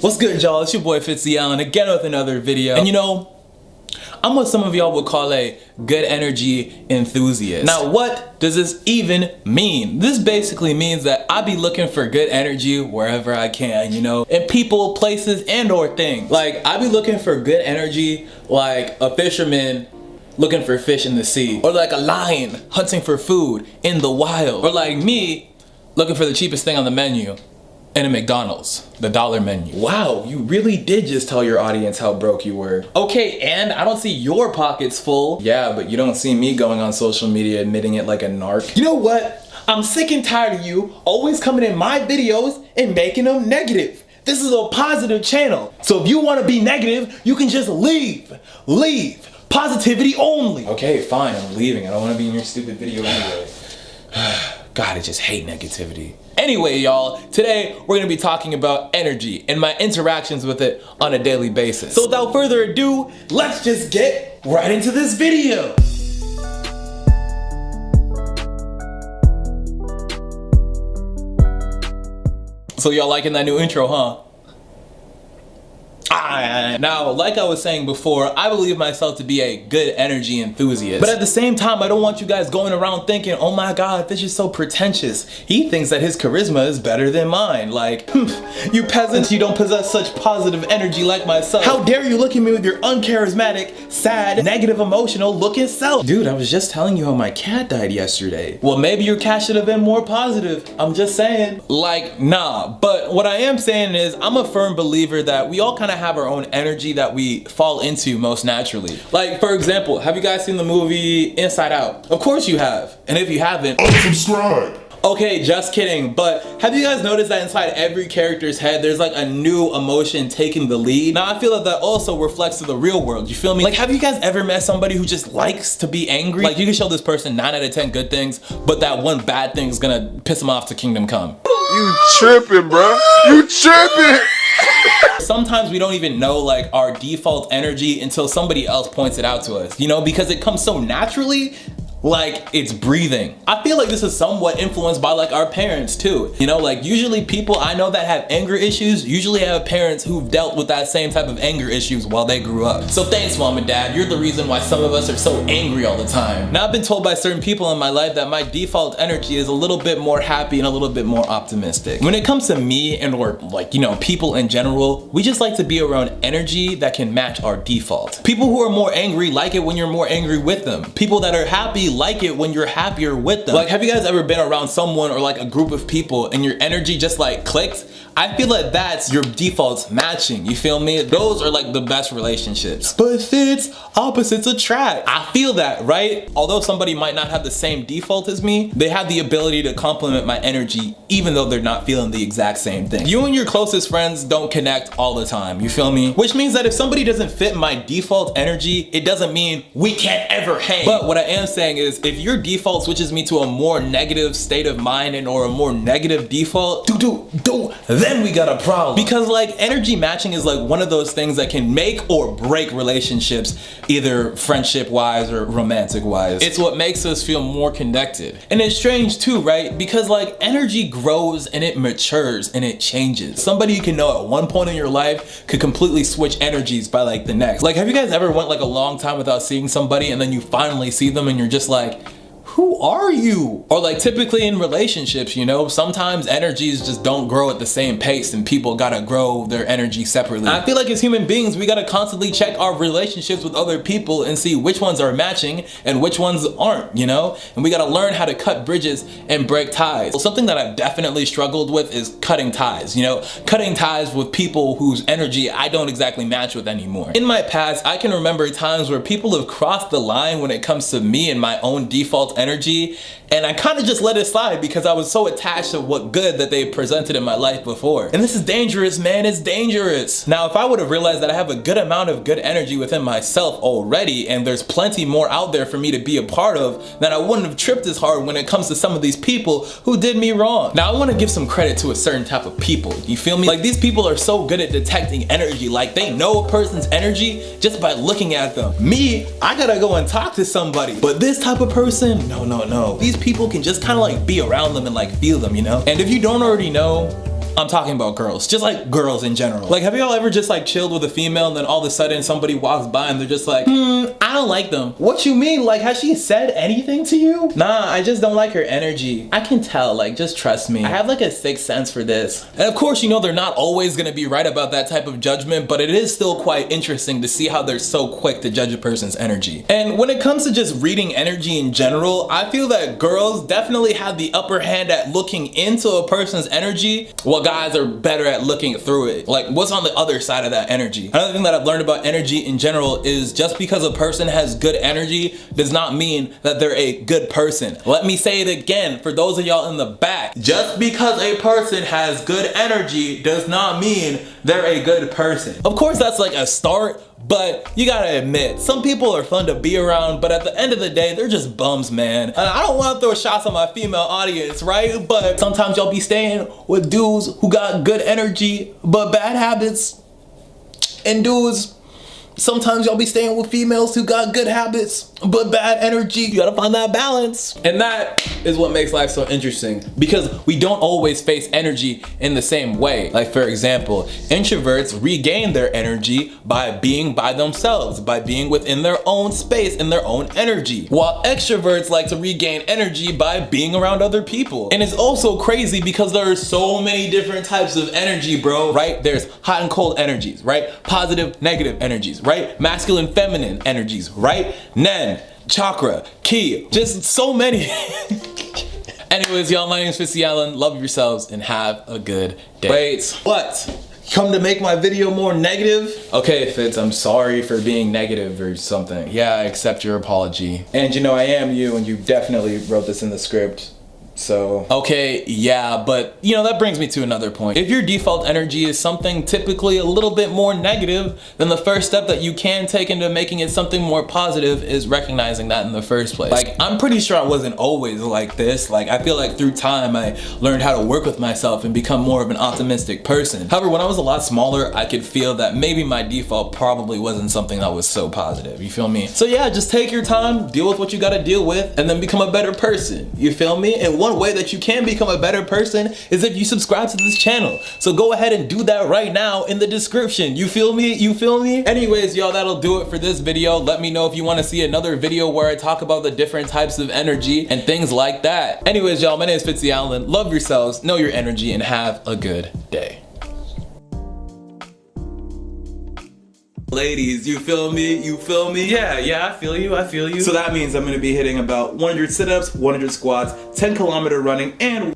What's good, y'all? It's your boy Fitzy Allen again with another video. And you know, I'm what some of y'all would call a good energy enthusiast. Now, what does this even mean? This basically means that I be looking for good energy wherever I can, you know, in people, places, and or things. Like, I be looking for good energy like a fisherman looking for fish in the sea, or like a lion hunting for food in the wild, or like me looking for the cheapest thing on the menu in a McDonald's, the dollar menu. Wow, you really did just tell your audience how broke you were. Okay, and I don't see your pockets full. Yeah, but you don't see me going on social media admitting it like a narc. You know what? I'm sick and tired of you always coming in my videos and making them negative. This is a positive channel. So if you want to be negative, you can just leave. Leave. Positivity only. Okay, fine, I'm leaving. I don't want to be in your stupid video anyway. God, I just hate negativity. Anyway, y'all, today we're gonna be talking about energy and my interactions with it on a daily basis. So without further ado, let's just get right into this video. So y'all liking that new intro, huh? Now, like I was saying before, I believe myself to be a good energy enthusiast. But at the same time, I don't want you guys going around thinking, oh my God, this is so pretentious. He thinks that his charisma is better than mine. Like, you peasants, you don't possess such positive energy like myself. How dare you look at me with your uncharismatic, sad, negative, emotional looking self? Dude, I was just telling you how my cat died yesterday. Well, maybe your cat should have been more positive. I'm just saying. Like, nah. But what I am saying is, I'm a firm believer that we all kind of have our own energy that we fall into most naturally. Like, for example, have you guys seen the movie Inside Out? Of course you have. And if you haven't, unsubscribe. Okay, just kidding. But have you guys noticed that inside every character's head, there's like a new emotion taking the lead? Now, I feel that that also reflects to the real world. You feel me? Like, have you guys ever met somebody who just likes to be angry? Like, you can show this person 9 out of 10 good things, but that one bad thing is gonna piss them off to kingdom come. You tripping, bro. You tripping. Sometimes we don't even know like our default energy until somebody else points it out to us, you know, because it comes so naturally. Like it's breathing. I feel like this is somewhat influenced by like our parents too. You know, like usually people I know that have anger issues usually have parents who've dealt with that same type of anger issues while they grew up. So thanks, mom and dad. You're the reason why some of us are so angry all the time. Now I've been told by certain people in my life that my default energy is a little bit more happy and a little bit more optimistic. When it comes to me and or like, you know, people in general, we just like to be around energy that can match our default. People who are more angry like it when you're more angry with them. People that are happy like it when you're happier with them. Like, have you guys ever been around someone or like a group of people and your energy just like clicked? I feel like that's your defaults matching, you feel me? Those are like the best relationships. But Fitz, opposites attract. I feel that, right? Although somebody might not have the same default as me, they have the ability to complement my energy even though they're not feeling the exact same thing. You and your closest friends don't connect all the time, you feel me? Which means that if somebody doesn't fit my default energy, it doesn't mean we can't ever hang. But what I am saying is if your default switches me to a more negative state of mind and or a more negative default, then we got a problem. Because like energy matching is like one of those things that can make or break relationships, either friendship wise or romantic wise. It's what makes us feel more connected. And it's strange too, right? Because like energy grows and it matures and it changes. Somebody you can know at one point in your life could completely switch energies by like the next. Like, have you guys ever went like a long time without seeing somebody and then you finally see them and you're just like, who are you? Or like typically in relationships, you know, sometimes energies just don't grow at the same pace and people gotta grow their energy separately. I feel like as human beings, we gotta constantly check our relationships with other people and see which ones are matching and which ones aren't, you know? And we gotta learn how to cut bridges and break ties. Well, something that I've definitely struggled with is cutting ties, you know? Cutting ties with people whose energy I don't exactly match with anymore. In my past, I can remember times where people have crossed the line when it comes to me and my own default energy, and I kind of just let it slide because I was so attached to what good that they presented in my life before. And this is dangerous, man, it's dangerous. Now, if I would have realized that I have a good amount of good energy within myself already, and there's plenty more out there for me to be a part of, then I wouldn't have tripped as hard when it comes to some of these people who did me wrong. Now, I want to give some credit to a certain type of people, you feel me? Like, these people are so good at detecting energy, like they know a person's energy just by looking at them. Me, I gotta go and talk to somebody, but this type of person, no. These people can just kind of like be around them and like feel them, you know? And if you don't already know, I'm talking about girls, just like girls in general. Like, have y'all ever just like chilled with a female and then all of a sudden somebody walks by and they're just like, I don't like them. What you mean? Like, has she said anything to you? Nah, I just don't like her energy. I can tell, like, just trust me. I have like a sixth sense for this. And of course, you know, they're not always gonna be right about that type of judgment, but it is still quite interesting to see how they're so quick to judge a person's energy. And when it comes to just reading energy in general, I feel that girls definitely have the upper hand at looking into a person's energy, while guys are better at looking through it. Like, what's on the other side of that energy? Another thing that I've learned about energy in general is just because a person has good energy does not mean that they're a good person. Let me say it again for those of y'all in the back. Just because a person has good energy does not mean they're a good person. Of course, that's like a start, but you gotta admit, some people are fun to be around, but at the end of the day, they're just bums, man. And I don't want to throw shots on my female audience, right? But sometimes y'all be staying with dudes who got good energy, but bad habits. And dudes, sometimes y'all be staying with females who got good habits, but bad energy. You gotta find that balance. And that is what makes life so interesting, because we don't always face energy in the same way. Like, for example, introverts regain their energy by being by themselves, by being within their own space and their own energy, while extroverts like to regain energy by being around other people. And it's also crazy because there are so many different types of energy, bro, right? There's hot and cold energies, right? Positive, negative energies, right? Masculine, feminine energies, right? Nen, chakra, ki, just so many. Anyways, y'all, my name is Fitzy Allen. Love yourselves and have a good day. Wait, what? Come to make my video more negative? Okay, Fitz, I'm sorry for being negative or something. Yeah, I accept your apology. And you know, I am you, and you definitely wrote this in the script. So, okay, yeah, but you know, that brings me to another point. If your default energy is something typically a little bit more negative, then the first step that you can take into making it something more positive is recognizing that in the first place. Like, I'm pretty sure I wasn't always like this. Like, I feel like through time, I learned how to work with myself and become more of an optimistic person. However, when I was a lot smaller, I could feel that maybe my default probably wasn't something that was so positive, you feel me? So yeah, just take your time, deal with what you gotta deal with, and then become a better person, you feel me? And one way that you can become a better person is if you subscribe to this channel. So go ahead and do that right now in the description. You feel me? You feel me? Anyways, y'all, that'll do it for this video. Let me know if you want to see another video where I talk about the different types of energy and things like that. Anyways, y'all, my name is Fitzy Allen. Love yourselves, know your energy, and have a good day. Ladies, you feel me? You feel me? Yeah, I feel you, I feel you. So that means I'm gonna be hitting about 100 sit-ups, 100 squats, 10 kilometer running, and